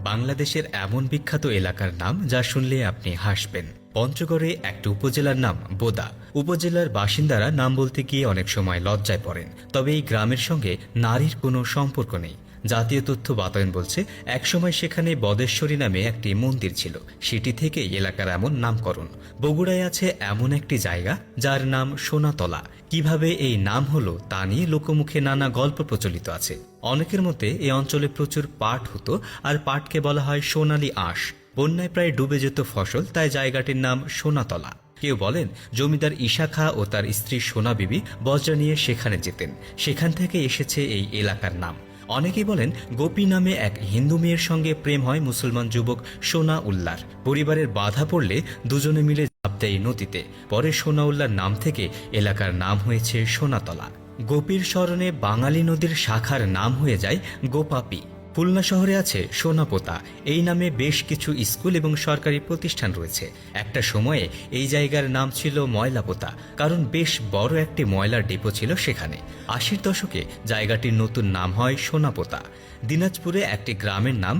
বাংলাদেশের এমন বিখ্যাত এলাকার নাম যা শুনলে আপনি হাসবেন। পঞ্চগড়ে একটা উপজেলার নাম বোদা। উপজেলার বাসিন্দারা নাম বলতে গিয়ে অনেক সময় লজ্জায় পড়েন, তবে এই গ্রামের সঙ্গে নারীর কোনো সম্পর্ক নেই। জাতীয় তথ্য বাতায়ন বলছে একসময় সেখানে বদেশ্বরী নামে একটি মন্দির ছিল, সেটি থেকে এলাকার এমন নামকরণ। বগুড়ায় আছে এমন একটি জায়গা যার নাম সোনাতলা। কিভাবে এই নাম হলো তা নিয়ে লোকমুখে নানা গল্প প্রচলিত আছে। অনেকের মতে এই অঞ্চলে প্রচুর পাট হতো, আর পাটকে বলা হয় সোনালী আঁশ। বন্যায় প্রায় ডুবে যেত ফসল, তাই জায়গাটির নাম সোনাতলা। কেউ বলেন জমিদার ঈশা খাঁ ও তার স্ত্রী সোনা বিবি বজ্রা নিয়ে সেখানে যেতেন, সেখান থেকে এসেছে এই এলাকার নাম। অনেকেই বলেন গোপী নামে এক হিন্দু মেয়ের সঙ্গে প্রেম হয় মুসলমান যুবক সোনা উল্লার। পরিবারের বাধা পড়লে দুজনে মিলে ঝাঁপ দেয় নদীতে। পরে সোনা উল্লার নাম থেকে এলাকার নাম হয়েছে সোনাতলা। গোপীর স্মরণে বাঙালি নদীর শাখার নাম হয়ে যায় গোপাপী। খুলনা শহরে আছে সোনাপোতা। এই নামে বেশ কিছু স্কুল এবং সরকারি প্রতিষ্ঠান রয়েছে। একটা সময়ে এই জায়গার নাম ছিল ময়লাপোতা, কারণ বেশ বড় একটি ময়লার ডিপো ছিল সেখানে। ৮০-র দশকে জায়গাটির নতুন নাম হয় সোনাপোতা। দিনাজপুরে একটি গ্রামের নাম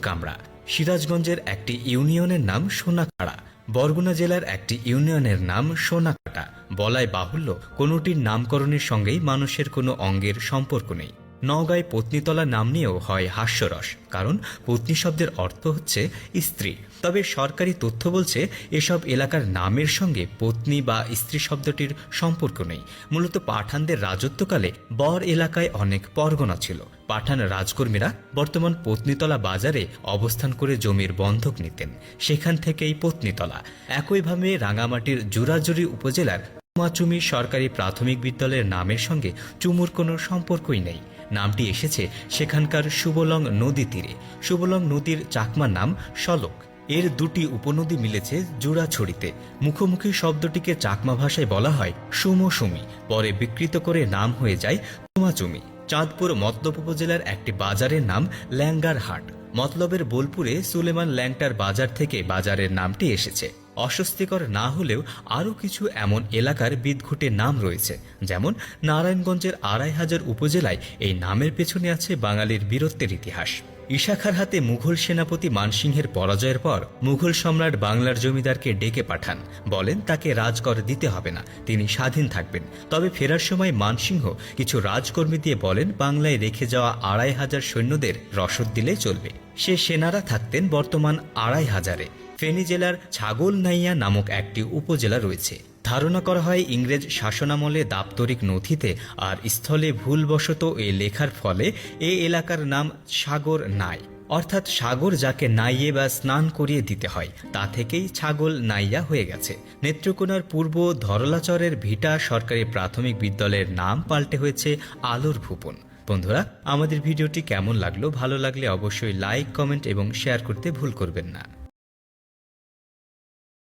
কামড়া। সিরাজগঞ্জের একটি ইউনিয়নের নাম সোনাখাড়া। বরগুনা জেলার একটি ইউনিয়নের নাম সোনাকাটা। বলাই বাহুল্য কোনোটির নামকরণের সঙ্গেই মানুষের কোনো অঙ্গের সম্পর্ক নেই। নওগাঁয় পত্নীতলা নাম নিয়েও হয় হাস্যরস, কারণ পত্নী শব্দের অর্থ হচ্ছে স্ত্রী। তবে সরকারি তথ্য বলছে এসব এলাকার নামের সঙ্গে পত্নী বা স্ত্রী শব্দটির সম্পর্ক নেই। মূলত পাঠানদের রাজত্বকালে বর এলাকায় অনেক পরগনা ছিল। পাঠান রাজকর্মীরা বর্তমান পত্নীতলা বাজারে অবস্থান করে জমির বন্ধক নিতেন, সেখান থেকেই পত্নীতলা। একইভাবে রাঙামাটির জুরাজুরি উপজেলার চুমাচুমি সরকারি প্রাথমিক বিদ্যালয়ের নামের সঙ্গে চুমুর কোনো সম্পর্কই নেই। নামটি এসেছে সেখানকার সুবলং নদী তীরে। সুবলং নদীর চাকমা নাম সলক। এর দুটি উপনদী মিলেছে জুড়াছড়িতে। মুখোমুখি শব্দটিকে চাকমা ভাষায় বলা হয় সুমসুমি, পরে বিকৃত করে নাম হয়ে যায় চুমাচুমি। চাঁদপুর মতলব উপজেলার একটি বাজারের নাম ল্যাঙ্গার হাট। মতলবের বোলপুরে সুলেমান ল্যাংটার বাজার থেকে বাজারের নামটি এসেছে। অস্বস্তিকর না হলেও আরও কিছু এমন এলাকার বিদঘুটে নাম রয়েছে, যেমন নারায়ণগঞ্জের ২৫০০ উপজেলায় এই নামের পেছনে আছে বাঙালির বীরত্বের ইতিহাস। ঈশা খাঁর হাতে মুঘল সেনাপতি মানসিংহের পরাজয়ের পর মুঘল সম্রাট বাংলার জমিদারকে ডেকে পাঠান, বলেন তাকে রাজকর দিতে হবে না, তিনি স্বাধীন থাকবেন। তবে ফেরার সময় মানসিংহ কিছু রাজকর্মী দিয়ে বলেন বাংলায় রেখে যাওয়া ২৫০০ সৈন্যদের রসদ দিলেই চলবে। সে সেনারা থাকতেন বর্তমান ২৫০০-এ। ফেনী জেলার ছাগলনাইয়া নামক একটি উপজেলা রয়েছে। ধারণা করা হয় ইংরেজ শাসনামলে দাপ্তরিক নথিতে আর স্থলে ভুলবশত এ লেখার ফলে এ এলাকার নাম সাগর নাই, অর্থাৎ সাগর যাকে নাইয়ে বা স্নান করিয়ে দিতে হয়, তা থেকেই ছাগল নাইয়া হয়ে গেছে। নেত্রকোনার পূর্ব ধরলাচরের ভিটা সরকারি প্রাথমিক বিদ্যালয়ের নাম পাল্টে হয়েছে আলোর ভুবন। বন্ধুরা, আমাদের ভিডিওটি কেমন লাগলো? ভালো লাগলে অবশ্যই লাইক, কমেন্ট এবং শেয়ার করতে ভুল করবেন না।